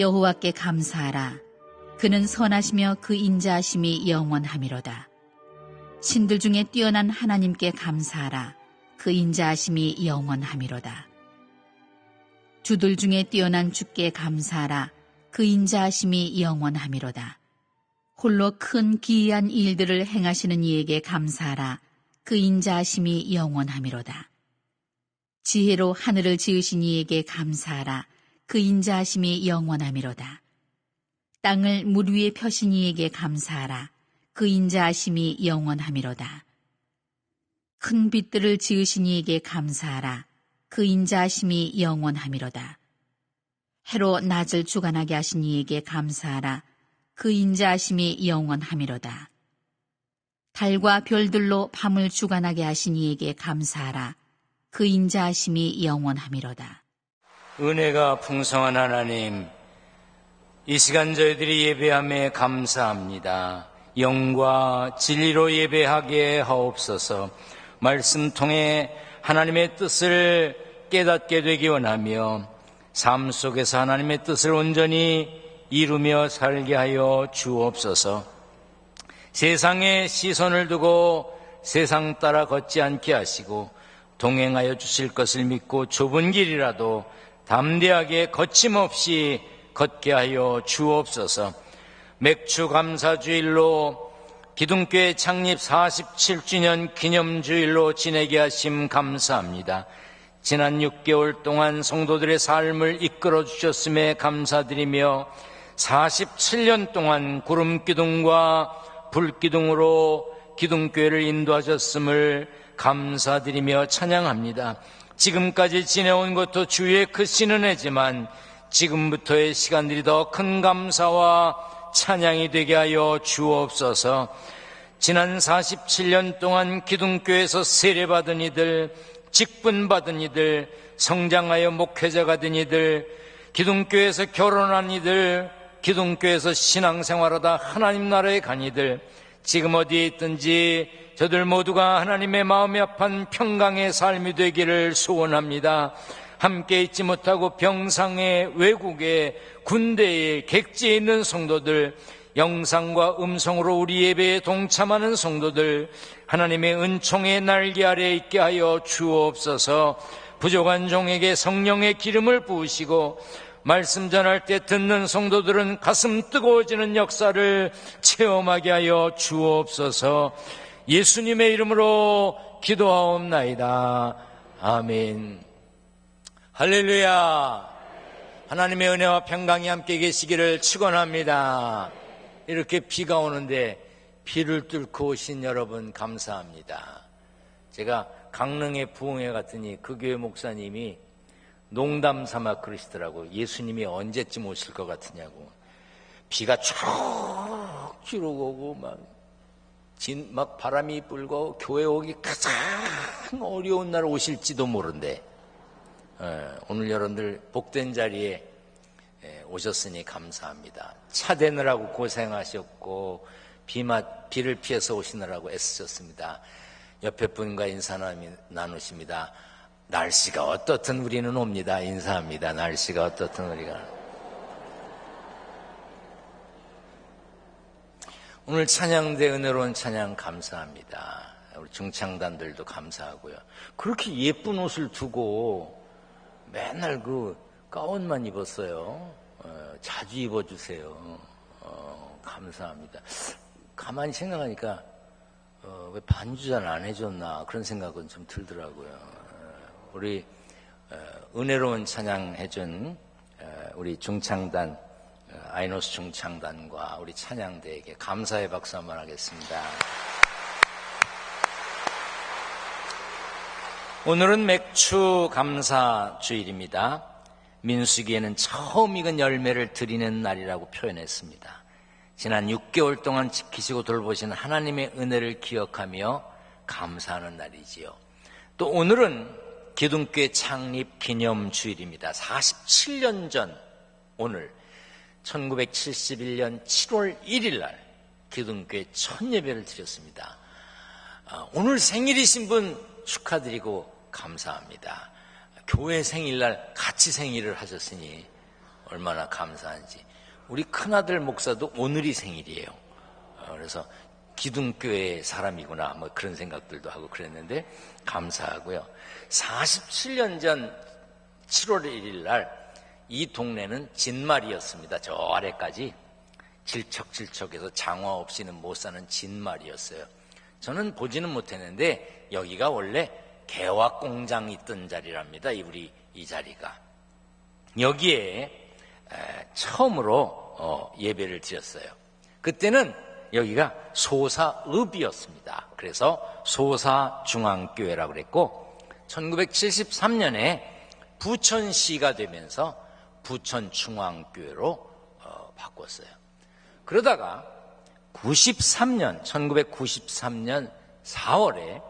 여호와께 감사하라. 그는 선하시며 그 인자하심이 영원하미로다. 신들 중에 뛰어난 하나님께 감사하라. 그 인자하심이 영원하미로다. 주들 중에 뛰어난 주께 감사하라. 그 인자하심이 영원하미로다. 홀로 큰 기이한 일들을 행하시는 이에게 감사하라. 그 인자하심이 영원하미로다. 지혜로 하늘을 지으신 이에게 감사하라. 그 인자하심이 영원하미로다. 땅을 물 위에 펴신 이에게 감사하라. 그 인자하심이 영원하미로다. 큰 빛들을 지으신 이에게 감사하라. 그 인자하심이 영원하미로다. 해로 낮을 주관하게 하신 이에게 감사하라. 그 인자하심이 영원하미로다. 달과 별들로 밤을 주관하게 하신 이에게 감사하라. 그 인자하심이 영원하미로다. 은혜가 풍성한 하나님, 이 시간 저희들이 예배함에 감사합니다. 영과 진리로 예배하게 하옵소서. 말씀 통해 하나님의 뜻을 깨닫게 되기 원하며 삶 속에서 하나님의 뜻을 온전히 이루며 살게 하여 주옵소서. 세상에 시선을 두고 세상 따라 걷지 않게 하시고 동행하여 주실 것을 믿고 좁은 길이라도 담대하게 거침없이 걷게 하여 주옵소서. 맥주 감사주일로 기둥교회 창립 47주년 기념주일로 지내게 하심 감사합니다. 지난 6개월 동안 성도들의 삶을 이끌어 주셨음에 감사드리며 47년 동안 구름기둥과 불기둥으로 기둥교회를 인도하셨음을 감사드리며 찬양합니다. 지금까지 지내온 것도 주의 크신 은혜지만 지금부터의 시간들이 더 큰 감사와 찬양이 되게 하여 주옵소서. 지난 47년 동안 기둥교회에서 세례받은 이들, 직분받은 이들, 성장하여 목회자가 된 이들, 기둥교회에서 결혼한 이들, 기둥교회에서 신앙생활하다 하나님 나라에 간 이들, 지금 어디에 있든지 저들 모두가 하나님의 마음이 아픈 평강의 삶이 되기를 소원합니다. 함께 있지 못하고 병상에, 외국에, 군대에, 객지에 있는 성도들, 영상과 음성으로 우리 예배에 동참하는 성도들, 하나님의 은총의 날개 아래에 있게 하여 주옵소서. 부족한 종에게 성령의 기름을 부으시고 말씀 전할 때 듣는 성도들은 가슴 뜨거워지는 역사를 체험하게 하여 주옵소서. 예수님의 이름으로 기도하옵나이다. 아멘. 할렐루야. 하나님의 은혜와 평강이 함께 계시기를 축원합니다. 이렇게 비가 오는데 비를 뚫고 오신 여러분 감사합니다. 제가 강릉에 부흥회 갔더니 그 교회 목사님이 농담 삼아 그러시더라고. 예수님이 언제쯤 오실 것 같으냐고. 비가 쭉 오고 막 바람이 불고 교회 오기 가장 어려운 날 오실지도 모른대. 오늘 여러분들 복된 자리에 오셨으니 감사합니다. 차 대느라고 고생하셨고 비를 피해서 오시느라고 애쓰셨습니다. 옆에 분과 인사 나누십니다. 날씨가 어떻든 우리는 옵니다. 인사합니다. 날씨가 어떻든 우리가. 오늘 찬양대 은혜로운 찬양 감사합니다. 우리 중창단들도 감사하고요. 그렇게 예쁜 옷을 두고 맨날 그 가운만 입었어요. 자주 입어주세요. 감사합니다. 가만히 생각하니까 왜 반주잘 안 해줬나 그런 생각은 좀 들더라고요. 우리 은혜로운 찬양 해준 우리 중창단 아이노스 중창단과 우리 찬양대에게 감사의 박수 한번 하겠습니다. 오늘은 맥주 감사 주일입니다. 민수기에는 처음 익은 열매를 드리는 날이라고 표현했습니다. 지난 6개월 동안 지키시고 돌보신 하나님의 은혜를 기억하며 감사하는 날이지요. 또 오늘은 기둥교회 창립 기념주일입니다. 47년 전 오늘 1971년 7월 1일 날 기둥교회 첫 예배를 드렸습니다. 오늘 생일이신 분 축하드리고 감사합니다. 교회 생일날 같이 생일을 하셨으니 얼마나 감사한지. 우리 큰아들 목사도 오늘이 생일이에요. 그래서 기둥교회 사람이구나 뭐 그런 생각들도 하고 그랬는데 감사하고요. 47년 전 7월 1일 날 이 동네는 진말이었습니다. 저 아래까지 질척질척해서 장화 없이는 못 사는 진말이었어요. 저는 보지는 못했는데 여기가 원래 개화 공장이 있던 자리랍니다. 우리 이 자리가. 여기에 처음으로 예배를 드렸어요. 그때는 여기가 소사읍이었습니다. 그래서 소사중앙교회라고 그랬고 1973년에 부천시가 되면서 부천중앙교회로 바꿨어요. 그러다가 1993년 4월에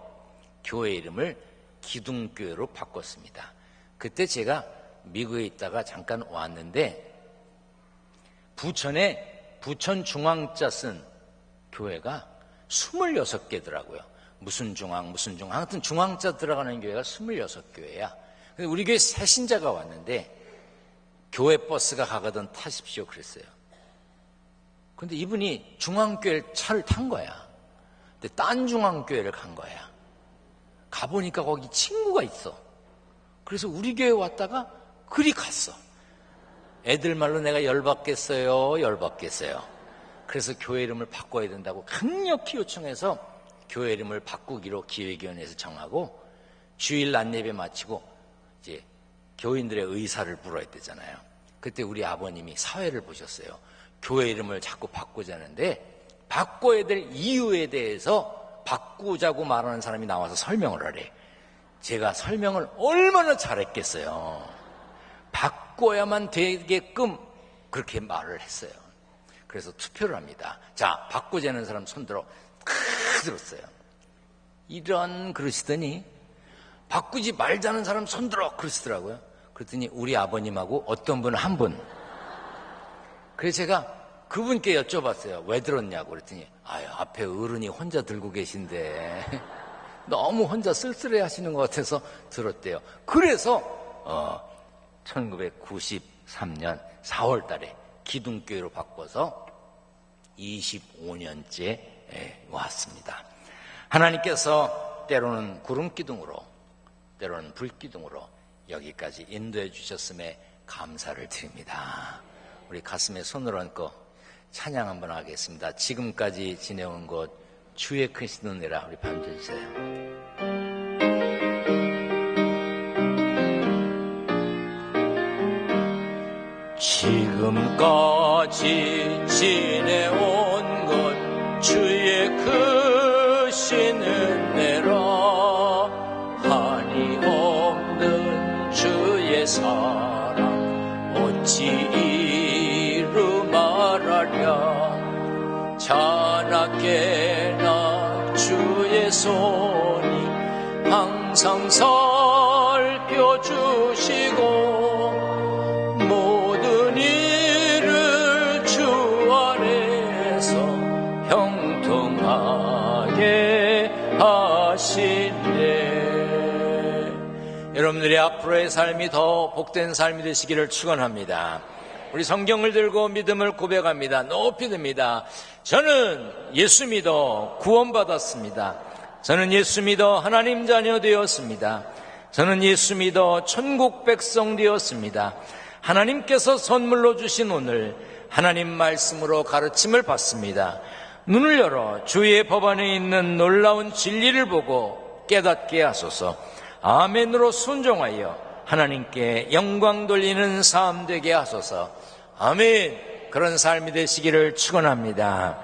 교회 이름을 기둥교회로 바꿨습니다. 그때 제가 미국에 있다가 잠깐 왔는데 부천에 부천중앙자 쓴 교회가 26개더라고요. 무슨 중앙 하여튼 중앙자 들어가는 교회가 26교회야. 우리 교회 새 신자가 왔는데 교회 버스가 가거든 타십시오 그랬어요. 근데 이분이 중앙교회 차를 탄 거야. 근데 딴 중앙교회를 간 거야. 가보니까 거기 친구가 있어. 그래서 우리 교회 왔다가 그리 갔어. 애들 말로 내가 열받겠어요. 그래서 교회 이름을 바꿔야 된다고 강력히 요청해서 교회 이름을 바꾸기로 기획위원회에서 정하고 주일 낮예배 마치고 이제 교인들의 의사를 물어야 되잖아요. 그때 우리 아버님이 사회를 보셨어요. 교회 이름을 자꾸 바꾸자는데 바꿔야 될 이유에 대해서 바꾸자고 말하는 사람이 나와서 설명을 하래. 제가 설명을 얼마나 잘했겠어요. 바꿔야만 되게끔 그렇게 말을 했어요. 그래서 투표를 합니다. 자, 바꾸자는 사람 손들어. 들었어요. 이런 그러시더니 바꾸지 말자는 사람 손들어 그러시더라고요. 그랬더니 우리 아버님하고 어떤 분 한 분. 그래서 제가 그분께 여쭤봤어요. 왜 들었냐고 그랬더니 앞에 어른이 혼자 들고 계신데 너무 혼자 쓸쓸해 하시는 것 같아서 들었대요. 그래서 1993년 4월 달에 기둥교회로 바꿔서 25년째 왔습니다. 하나님께서 때로는 구름기둥으로 때로는 불기둥으로 여기까지 인도해 주셨음에 감사를 드립니다. 우리 가슴에 손을 얹고 찬양 한번 하겠습니다. 지금까지 지내온 것 주의 크신 은혜라. 우리 반주주세요. 지금까지 지내온 것 주의 크신 은혜라. 한이 없는 주의 사랑 어찌 이루 말하랴. 자나깨나 주의 손이 항상 살펴주시고 모든 일을 주 안에서 형통하게 하시네. 여러분들의 앞으로의 삶이 더 복된 삶이 되시기를 축원합니다. 우리 성경을 들고 믿음을 고백합니다. 높이 듭니다. 저는 예수 믿어 구원받았습니다. 저는 예수 믿어 하나님 자녀 되었습니다. 저는 예수 믿어 천국 백성 되었습니다. 하나님께서 선물로 주신 오늘 하나님 말씀으로 가르침을 받습니다. 눈을 열어 주의 법 안에 있는 놀라운 진리를 보고 깨닫게 하소서. 아멘으로 순종하여 하나님께 영광 돌리는 삶 되게 하소서. 아멘. 그런 삶이 되시기를 축원합니다.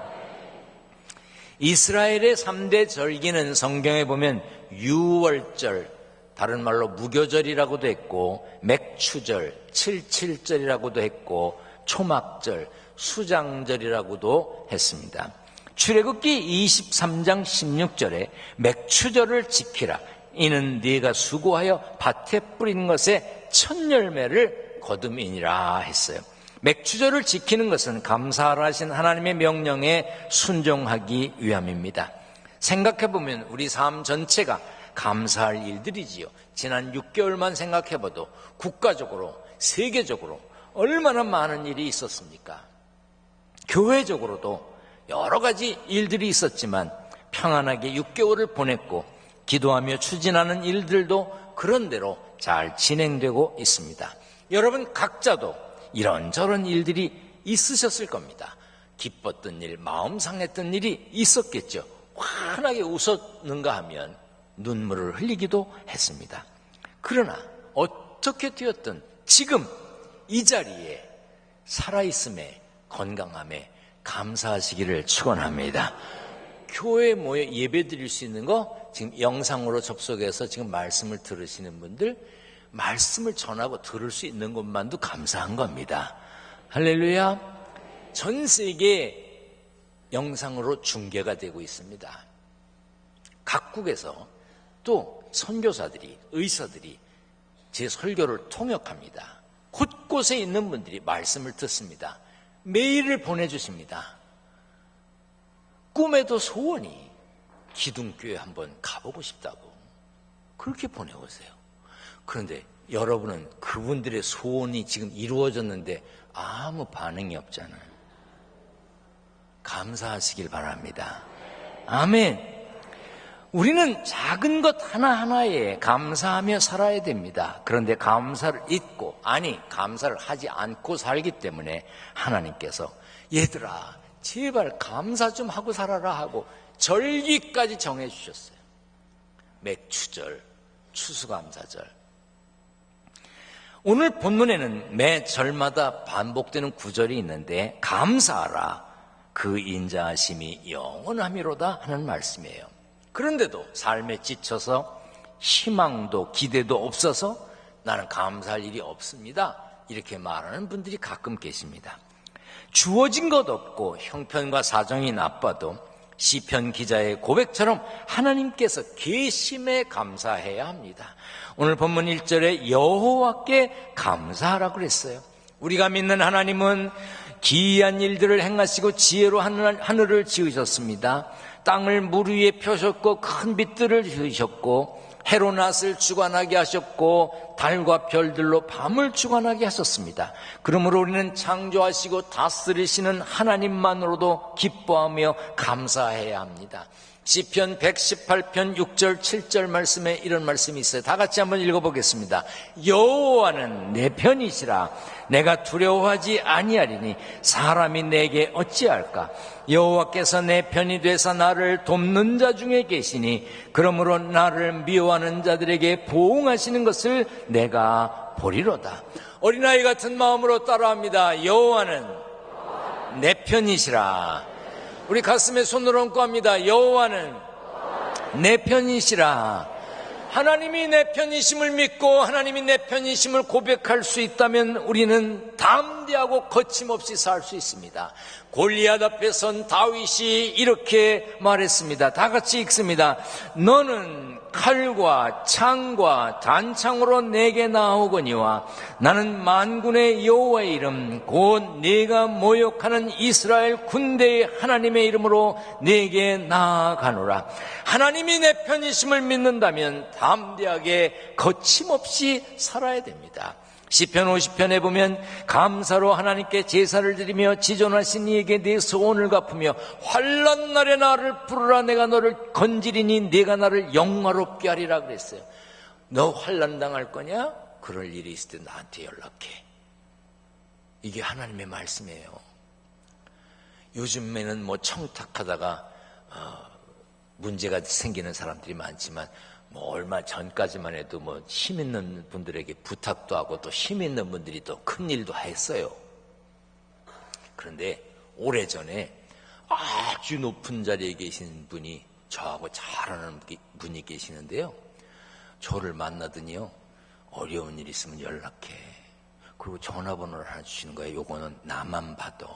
이스라엘의 3대 절기는 성경에 보면 유월절, 다른 말로 무교절이라고도 했고 맥추절, 칠칠절이라고도 했고 초막절, 수장절이라고도 했습니다. 출애굽기 23장 16절에 맥추절을 지키라. 이는 네가 수고하여 밭에 뿌린 것에 첫 열매를 거둠이니라 했어요. 맥추절을 지키는 것은 감사하라 하신 하나님의 명령에 순종하기 위함입니다. 생각해보면 우리 삶 전체가 감사할 일들이지요. 지난 6개월만 생각해봐도 국가적으로 세계적으로 얼마나 많은 일이 있었습니까? 교회적으로도 여러 가지 일들이 있었지만 평안하게 6개월을 보냈고 기도하며 추진하는 일들도 그런대로 잘 진행되고 있습니다. 여러분 각자도 이런저런 일들이 있으셨을 겁니다. 기뻤던 일, 마음 상했던 일이 있었겠죠. 환하게 웃었는가 하면 눈물을 흘리기도 했습니다. 그러나 어떻게 되었든 지금 이 자리에 살아있음에 건강함에 감사하시기를 축원합니다. 교회에 모여 예배 드릴 수 있는 거 지금 영상으로 접속해서 지금 말씀을 들으시는 분들 말씀을 전하고 들을 수 있는 것만도 감사한 겁니다. 할렐루야. 전 세계 영상으로 중계가 되고 있습니다. 각국에서 또 선교사들이 의사들이 제 설교를 통역합니다. 곳곳에 있는 분들이 말씀을 듣습니다. 메일을 보내주십니다. 꿈에도 소원이 기둥교회 한번 가보고 싶다고 그렇게 보내오세요. 그런데 여러분은 그분들의 소원이 지금 이루어졌는데 아무 반응이 없잖아요. 감사하시길 바랍니다. 아멘. 우리는 작은 것 하나하나에 감사하며 살아야 됩니다. 그런데 감사를 잊고 감사를 하지 않고 살기 때문에 하나님께서 얘들아 제발 감사 좀 하고 살아라 하고 절기까지 정해 주셨어요. 맥추절, 추수감사절. 오늘 본문에는 매 절마다 반복되는 구절이 있는데 감사하라 그 인자하심이 영원하미로다 하는 말씀이에요. 그런데도 삶에 지쳐서 희망도 기대도 없어서 나는 감사할 일이 없습니다 이렇게 말하는 분들이 가끔 계십니다. 주어진 것 없고 형편과 사정이 나빠도 시편 기자의 고백처럼 하나님께서 계심에 감사해야 합니다. 오늘 본문 1절에 여호와께 감사하라고 그랬어요. 우리가 믿는 하나님은 기이한 일들을 행하시고 지혜로 하늘을 지으셨습니다. 땅을 물 위에 펴셨고 큰 빛들을 지으셨고 해로 낫을 주관하게 하셨고 달과 별들로 밤을 주관하게 하셨습니다. 그러므로 우리는 창조하시고 다스리시는 하나님만으로도 기뻐하며 감사해야 합니다. 시편 118편 6절 7절 말씀에 이런 말씀이 있어요. 다 같이 한번 읽어보겠습니다. 여호와는 내 편이시라 내가 두려워하지 아니하리니 사람이 내게 어찌할까. 여호와께서 내 편이 되사 나를 돕는 자 중에 계시니 그러므로 나를 미워하는 자들에게 보응하시는 것을 내가 보리로다. 어린아이 같은 마음으로 따라합니다. 여호와는 내 편이시라. 우리 가슴에 손을 얹고 합니다. 여호와는 내 편이시라. 하나님이 내 편이심을 믿고 하나님이 내 편이심을 고백할 수 있다면 우리는 담대하고 거침없이 살 수 있습니다. 골리앗 앞에 선 다윗이 이렇게 말했습니다. 다 같이 읽습니다. 너는 칼과 창과 단창으로 내게 나오거니와 나는 만군의 여호와의 이름 곧 네가 모욕하는 이스라엘 군대의 하나님의 이름으로 내게 나아가노라. 하나님이 내 편이심을 믿는다면 담대하게 거침없이 살아야 됩니다. 시편 50편에 보면 감사로 하나님께 제사를 드리며 지존하신 이에게 내 소원을 갚으며 환난 날에 나를 부르라 내가 너를 건지리니 네가 나를 영화롭게 하리라 그랬어요. 너 환난 당할 거냐? 그럴 일이 있을 때 나한테 연락해. 이게 하나님의 말씀이에요. 요즘에는 청탁하다가 문제가 생기는 사람들이 많지만 얼마 전까지만 해도 힘 있는 분들에게 부탁도 하고 또 힘 있는 분들이 또 큰 일도 했어요. 그런데 오래전에 아주 높은 자리에 계신 분이 저하고 잘 아는 분이 계시는데요. 저를 만나더니요. 어려운 일 있으면 연락해. 그리고 전화번호를 하나 주시는 거예요. 요거는 나만 받아.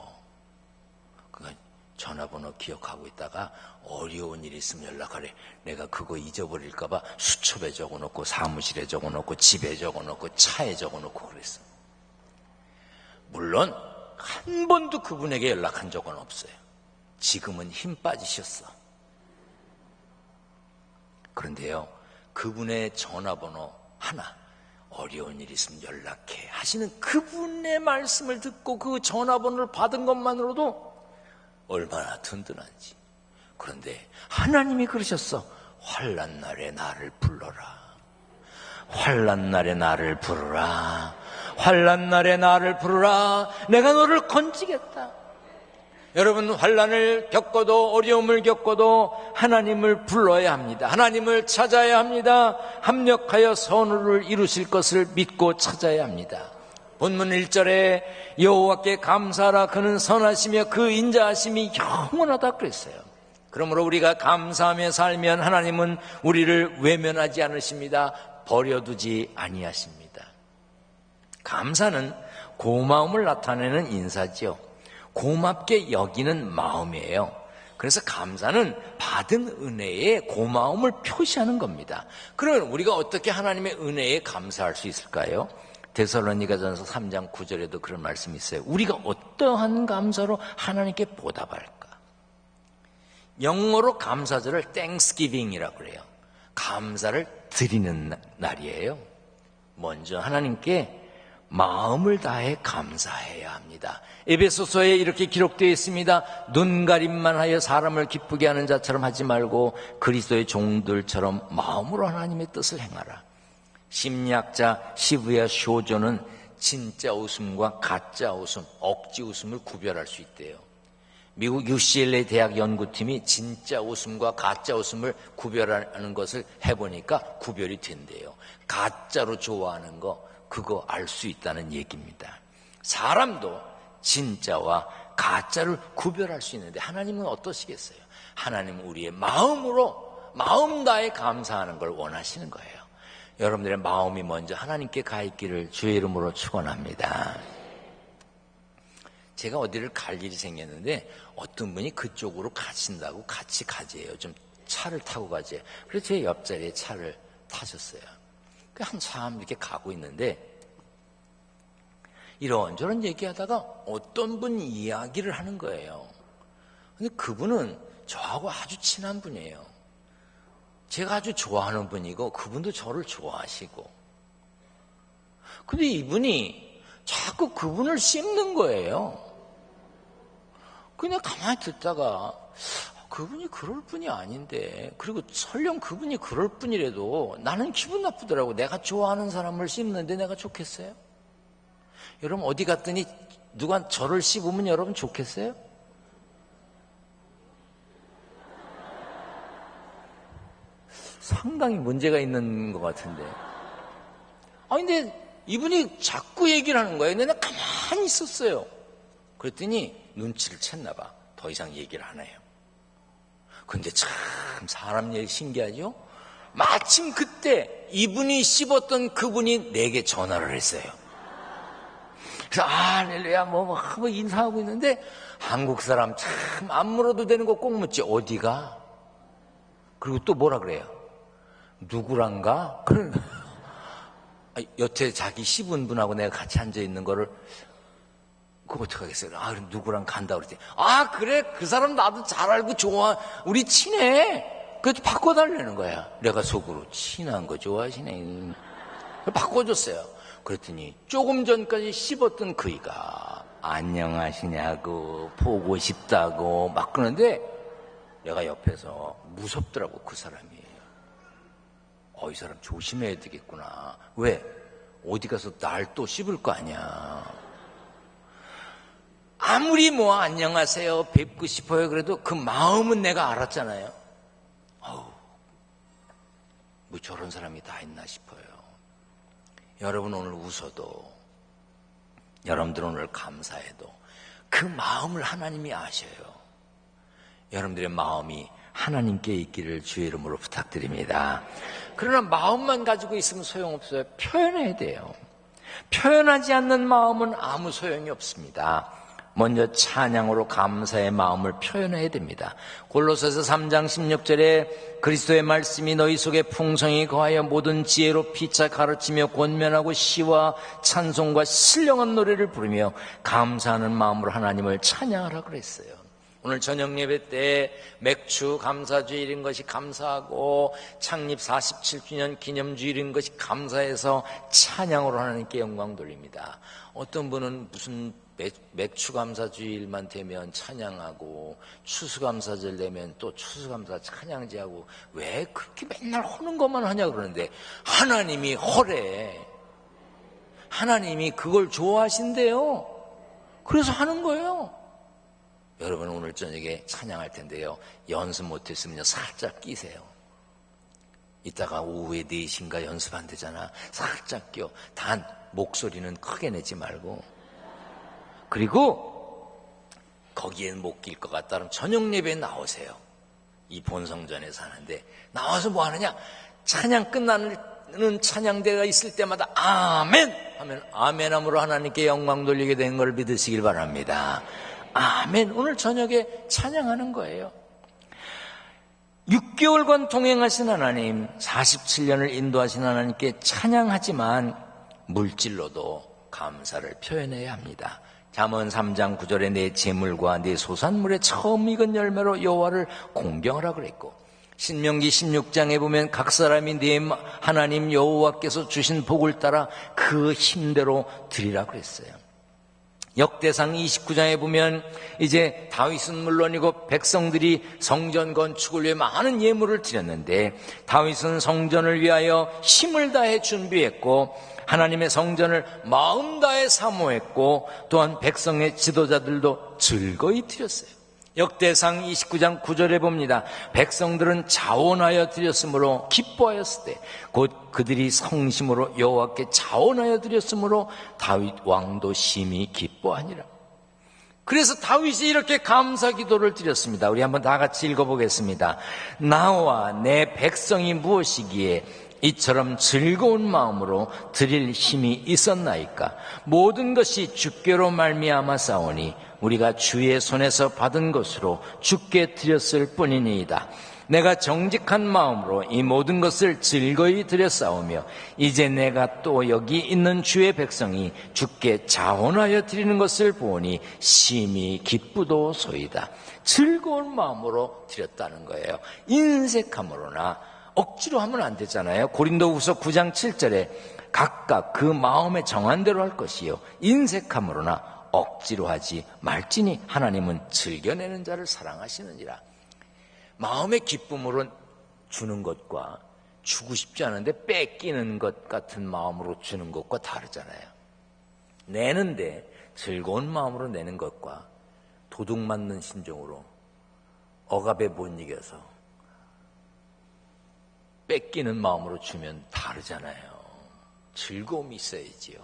그러니까 전화번호 기억하고 있다가 어려운 일 있으면 연락하래. 내가 그거 잊어버릴까봐 수첩에 적어놓고 사무실에 적어놓고 집에 적어놓고 차에 적어놓고 그랬어. 물론 한 번도 그분에게 연락한 적은 없어요. 지금은 힘 빠지셨어. 그런데요, 그분의 전화번호 하나 어려운 일 있으면 연락해 하시는 그분의 말씀을 듣고 그 전화번호를 받은 것만으로도 얼마나 든든한지. 그런데 하나님이 그러셨어. 환난 날에 나를 불러라. 환난 날에 나를 부르라. 환난 날에 나를 부르라. 내가 너를 건지겠다. 여러분, 환난을 겪어도 어려움을 겪어도 하나님을 불러야 합니다. 하나님을 찾아야 합니다. 합력하여 선을 이루실 것을 믿고 찾아야 합니다. 본문 1절에 여호와께 감사하라. 그는 선하시며 그 인자하심이 영원하다 그랬어요. 그러므로 우리가 감사하며 살면 하나님은 우리를 외면하지 않으십니다. 버려두지 아니하십니다. 감사는 고마움을 나타내는 인사지요. 고맙게 여기는 마음이에요. 그래서 감사는 받은 은혜에 고마움을 표시하는 겁니다. 그러면 우리가 어떻게 하나님의 은혜에 감사할 수 있을까요? 데살로니가전서 3장 9절에도 그런 말씀이 있어요. 우리가 어떠한 감사로 하나님께 보답할까? 영어로 감사절을 Thanksgiving이라고 그래요. 감사를 드리는 날이에요. 먼저 하나님께 마음을 다해 감사해야 합니다. 에베소서에 이렇게 기록되어 있습니다. 눈가림만 하여 사람을 기쁘게 하는 자처럼 하지 말고 그리스도의 종들처럼 마음으로 하나님의 뜻을 행하라. 심리학자 시부야 쇼조는 진짜 웃음과 가짜 웃음, 억지 웃음을 구별할 수 있대요. 미국 UCLA 대학 연구팀이 진짜 웃음과 가짜 웃음을 구별하는 것을 해보니까 구별이 된대요. 가짜로 좋아하는 거, 그거 알 수 있다는 얘기입니다. 사람도 진짜와 가짜를 구별할 수 있는데 하나님은 어떠시겠어요? 하나님은 우리의 마음으로 마음 다해 감사하는 걸 원하시는 거예요. 여러분들의 마음이 먼저 하나님께 가 있기를 주의 이름으로 축원합니다. 제가 어디를 갈 일이 생겼는데 어떤 분이 그쪽으로 가신다고 같이 가재요. 좀 차를 타고 가재요. 그래서 제 옆자리에 차를 타셨어요. 한참 이렇게 가고 있는데 이런저런 얘기하다가 어떤 분 이야기를 하는 거예요. 근데 그분은 저하고 아주 친한 분이에요. 제가 아주 좋아하는 분이고 그분도 저를 좋아하시고. 근데 이분이 자꾸 그분을 씹는 거예요. 그냥 가만히 듣다가 그분이 그럴 분이 아닌데, 그리고 설령 그분이 그럴 뿐이라도 나는 기분 나쁘더라고. 내가 좋아하는 사람을 씹는데 내가 좋겠어요? 여러분 어디 갔더니 누가 저를 씹으면 여러분 좋겠어요? 상당히 문제가 있는 것 같은데. 근데 이분이 자꾸 얘기를 하는 거예요. 근데 내가 가만히 있었어요. 그랬더니 눈치를 챘나 봐. 더 이상 얘기를 안 해요. 근데 참 사람 일 신기하죠? 마침 그때 이분이 씹었던 그분이 내게 전화를 했어요. 그래서 할렐루야 뭐 인사하고 있는데 한국 사람 참 안 물어도 되는 거 꼭 묻지. 어디가? 그리고 또 뭐라 그래요? 누구란가? 그런 여태 자기 씹은 분하고 내가 같이 앉아 있는 거를 그거 어떡하겠어요? 그럼 누구랑 간다 그랬더니 그래 그 사람 나도 잘 알고 좋아 우리 친해. 그래서 바꿔달라는 거야. 내가 속으로 친한 거 좋아하시네. 바꿔줬어요. 그랬더니 조금 전까지 씹었던 그이가 안녕하시냐고 보고 싶다고 막 그러는데 내가 옆에서 무섭더라고. 그 사람이. 이 사람 조심해야 되겠구나. 왜? 어디 가서 날 또 씹을 거 아니야. 아무리 뭐 안녕하세요 뵙고 싶어요 그래도 그 마음은 내가 알았잖아요. 뭐 저런 사람이 다 있나 싶어요. 여러분 오늘 웃어도, 여러분들 오늘 감사해도 그 마음을 하나님이 아셔요. 여러분들의 마음이 하나님께 있기를 주의 이름으로 부탁드립니다. 그러나 마음만 가지고 있으면 소용없어요. 표현해야 돼요. 표현하지 않는 마음은 아무 소용이 없습니다. 먼저 찬양으로 감사의 마음을 표현해야 됩니다. 골로새서 3장 16절에 그리스도의 말씀이 너희 속에 풍성히 거하여 모든 지혜로 피차 가르치며 권면하고 시와 찬송과 신령한 노래를 부르며 감사하는 마음으로 하나님을 찬양하라 그랬어요. 오늘 저녁 예배 때 맥주 감사주일인 것이 감사하고 창립 47주년 기념주일인 것이 감사해서 찬양으로 하나님께 영광 돌립니다. 어떤 분은 무슨 맥주 감사주일만 되면 찬양하고 추수감사절 되면 또 추수감사 찬양제하고 왜 그렇게 맨날 하는 것만 하냐 그러는데 하나님이 허래. 하나님이 그걸 좋아하신대요. 그래서 하는 거예요. 여러분 오늘 저녁에 찬양할 텐데요. 연습 못했으면 살짝 끼세요. 이따가 오후에 4시인가 연습 안 되잖아. 살짝 껴. 단 목소리는 크게 내지 말고. 그리고 거기에는 못 낄 것 같다 그러면 저녁 예배에 나오세요. 이 본성전에서 하는데 나와서 뭐 하느냐? 찬양 끝나는 찬양대가 있을 때마다 아멘 하면 아멘함으로 하나님께 영광 돌리게 된 걸 믿으시길 바랍니다. 아멘. 오늘 저녁에 찬양하는 거예요. 6개월간 동행하신 하나님, 47년을 인도하신 하나님께 찬양하지만 물질로도 감사를 표현해야 합니다. 잠언 3장 9절에 내 재물과 내 소산물의 처음 익은 열매로 여호와를 공경하라 그랬고, 신명기 16장에 보면 각 사람이 내 하나님 여호와께서 주신 복을 따라 그 힘대로 드리라 그랬어요. 역대상 29장에 보면 이제 다윗은 물론이고 백성들이 성전 건축을 위해 많은 예물을 드렸는데 다윗은 성전을 위하여 힘을 다해 준비했고 하나님의 성전을 마음 다해 사모했고 또한 백성의 지도자들도 즐거이 드렸어요. 역대상 29장 9절에 봅니다. 백성들은 자원하여 드렸으므로 기뻐하였을 때 곧 그들이 성심으로 여호와께 자원하여 드렸으므로 다윗 왕도 심히 기뻐하니라. 그래서 다윗이 이렇게 감사 기도를 드렸습니다. 우리 한번 다 같이 읽어보겠습니다. 나와 내 백성이 무엇이기에 이처럼 즐거운 마음으로 드릴 힘이 있었나이까. 모든 것이 주께로 말미암아 싸우니 우리가 주의 손에서 받은 것으로 주께 드렸을 뿐이니이다. 내가 정직한 마음으로 이 모든 것을 즐거이 드렸사오며 이제 내가 또 여기 있는 주의 백성이 주께 자원하여 드리는 것을 보니 심히 기쁘도소이다. 즐거운 마음으로 드렸다는 거예요. 인색함으로나 억지로 하면 안 되잖아요. 고린도후서 9장 7절에 각각 그 마음에 정한 대로 할 것이요 인색함으로나 억지로 하지 말지니 하나님은 즐겨내는 자를 사랑하시느니라. 마음의 기쁨으로 주는 것과 주고 싶지 않은데 뺏기는 것 같은 마음으로 주는 것과 다르잖아요. 내는데 즐거운 마음으로 내는 것과 도둑 맞는 심정으로 억압에 못 이겨서 뺏기는 마음으로 주면 다르잖아요. 즐거움이 있어야지요.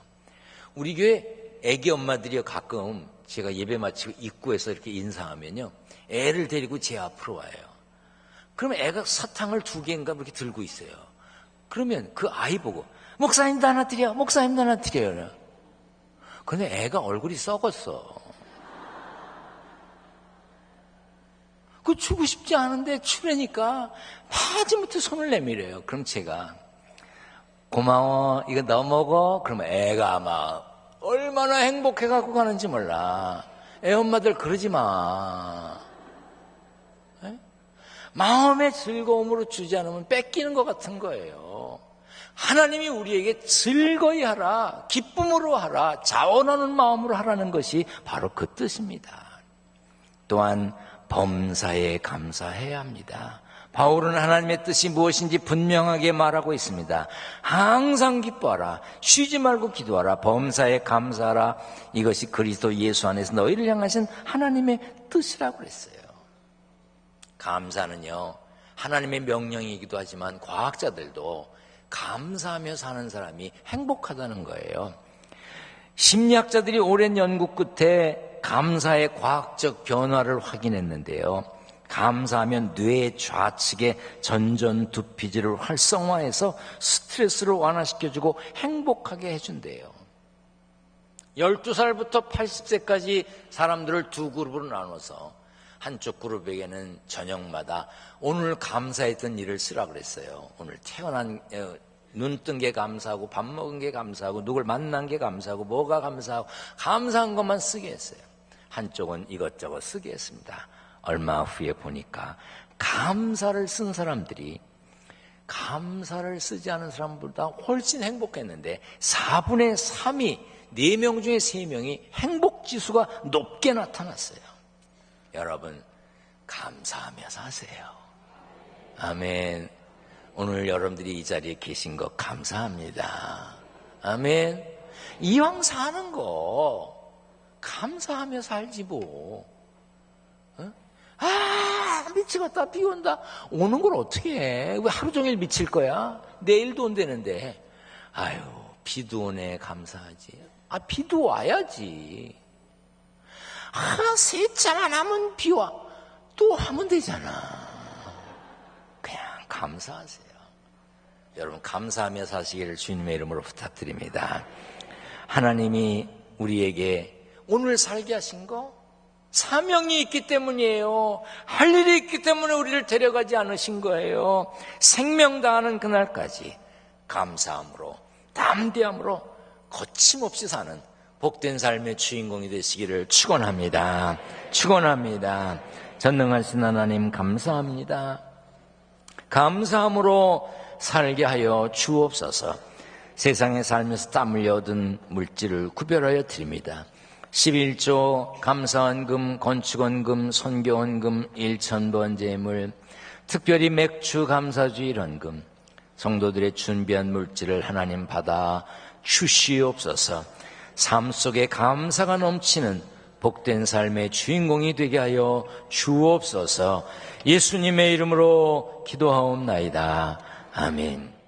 우리 교회 애기 엄마들이 가끔 제가 예배 마치고 입구에서 이렇게 인사하면요, 애를 데리고 제 앞으로 와요. 그러면 애가 사탕을 2개인가 그렇게 들고 있어요. 그러면 그 아이 보고 목사님도 하나 드려, 목사님도 하나 드려요. 근데 애가 얼굴이 썩었어. 그 주고 싶지 않은데 주려니까 마지못해 손을 내밀어요. 그럼 제가 고마워, 이거 너 먹어. 그러면 애가 아마 얼마나 행복해 갖고 가는지 몰라. 애 엄마들 그러지 마. 마음의 즐거움으로 주지 않으면 뺏기는 것 같은 거예요. 하나님이 우리에게 즐거이 하라, 기쁨으로 하라, 자원하는 마음으로 하라는 것이 바로 그 뜻입니다. 또한 범사에 감사해야 합니다. 바울은 하나님의 뜻이 무엇인지 분명하게 말하고 있습니다. 항상 기뻐하라, 쉬지 말고 기도하라, 범사에 감사하라. 이것이 그리스도 예수 안에서 너희를 향하신 하나님의 뜻이라고 그랬어요. 감사는요, 하나님의 명령이기도 하지만 과학자들도 감사하며 사는 사람이 행복하다는 거예요. 심리학자들이 오랜 연구 끝에 감사의 과학적 변화를 확인했는데요. 감사하면 뇌의 좌측의 전전두피질을 활성화해서 스트레스를 완화시켜주고 행복하게 해준대요. 12살부터 80세까지 사람들을 2그룹으로 나눠서 한쪽 그룹에게는 저녁마다 오늘 감사했던 일을 쓰라 그랬어요. 오늘 태어난 눈 뜬 게 감사하고 밥 먹은 게 감사하고 누굴 만난 게 감사하고 뭐가 감사하고 감사한 것만 쓰게 했어요. 한쪽은 이것저것 쓰게 했습니다. 얼마 후에 보니까 감사를 쓴 사람들이 감사를 쓰지 않은 사람보다 훨씬 행복했는데 4분의 3이 4명 중에 3명이 행복지수가 높게 나타났어요. 여러분 감사하며 사세요. 아멘. 오늘 여러분들이 이 자리에 계신 거 감사합니다. 아멘. 이왕 사는 거 감사하며 살지 뭐. 어? 미치겠다, 비 온다. 오는 걸 어떻게 해? 왜 하루 종일 미칠 거야? 내일도 온다는데. 아유, 비도 오네, 감사하지. 비도 와야지. 세차만 하면 비 와. 또 하면 되잖아. 그냥 감사하세요. 여러분, 감사하며 사시기를 주님의 이름으로 부탁드립니다. 하나님이 우리에게 오늘 살게 하신 거 사명이 있기 때문이에요. 할 일이 있기 때문에 우리를 데려가지 않으신 거예요. 생명 다하는 그날까지 감사함으로 담대함으로 거침없이 사는 복된 삶의 주인공이 되시기를 축원합니다. 축원합니다. 전능하신 하나님 감사합니다. 감사함으로 살게 하여 주옵소서. 세상에 살면서 땀 흘려 얻은 물질을 구별하여 드립니다. 11조 감사원금, 건축원금, 선교원금, 1000번 제물, 특별히 맥주 감사주일 헌금, 성도들의 준비한 물질을 하나님 받아 주시옵소서. 삶 속에 감사가 넘치는 복된 삶의 주인공이 되게 하여 주옵소서. 예수님의 이름으로 기도하옵나이다. 아멘.